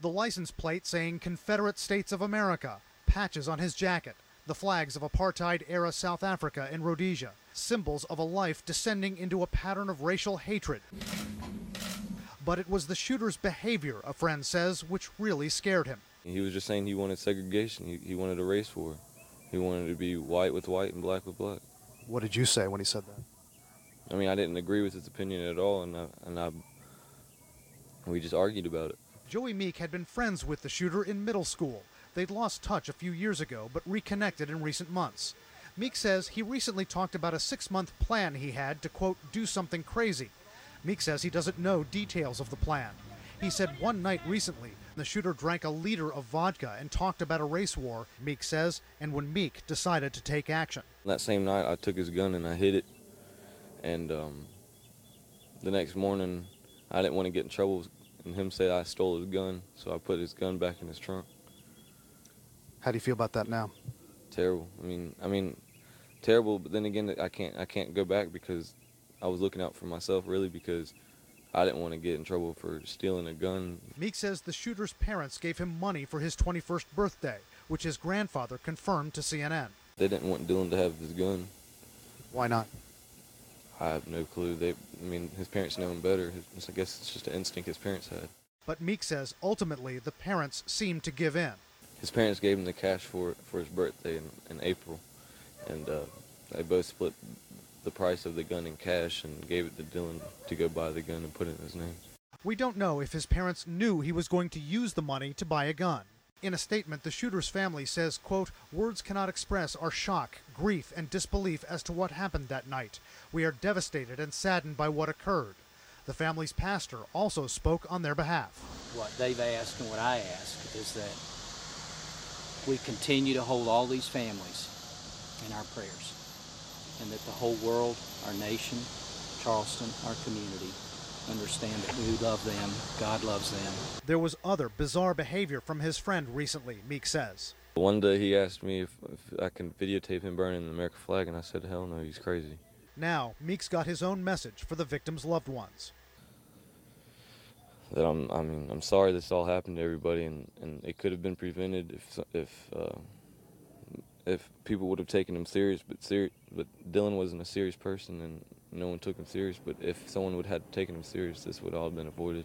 The license plate saying Confederate States of America, patches on his jacket, the flags of apartheid-era South Africa and Rhodesia, symbols of a life descending into a pattern of racial hatred. But it was the shooter's behavior, a friend says, which really scared him. He was just saying he wanted segregation. He wanted a race war. He wanted to be white with white and black with black. What did you say when he said that? I mean, I didn't agree with his opinion at all, and we just argued about it. Joey Meek had been friends with the shooter in middle school. They'd lost touch a few years ago, but reconnected in recent months. Meek says he recently talked about a 6-month plan he had to, quote, do something crazy. Meek says he doesn't know details of the plan. He said one night recently, the shooter drank a liter of vodka and talked about a race war, Meek says, and when Meek decided to take action. That same night, I took his gun and I hid it. And the next morning, I didn't want to get in trouble and him say I stole his gun, so I put his gun back in his trunk. How do you feel about that now? Terrible. I mean, terrible. But then again, I can't go back because I was looking out for myself, really, because I didn't want to get in trouble for stealing a gun. Meek says the shooter's parents gave him money for his 21st birthday, which his grandfather confirmed to CNN. They didn't want Dylan to have his gun. Why not? I have no clue. His parents know him better. I guess it's just an instinct his parents had. But Meek says ultimately the parents seemed to give in. His parents gave him the cash for his birthday in April, and they both split the price of the gun in cash and gave it to Dylan to go buy the gun and put it in his name. We don't know if his parents knew he was going to use the money to buy a gun. In a statement, the shooter's family says, quote, words cannot express our shock, grief, and disbelief as to what happened that night. We are devastated and saddened by what occurred. The family's pastor also spoke on their behalf. What they've asked and what I ask is that we continue to hold all these families in our prayers, and that the whole world, our nation, Charleston, our community, understand that we love them, God loves them. There was other bizarre behavior from his friend recently, Meek says. One day he asked me if I can videotape him burning the American flag, and I said, hell no, he's crazy. Now, Meek's got his own message for the victims' loved ones. That I'm sorry this all happened to everybody, and it could have been prevented if people would have taken him serious. But Dylan wasn't a serious person, and no one took him serious. But if someone would have taken him serious, this would all have been avoided.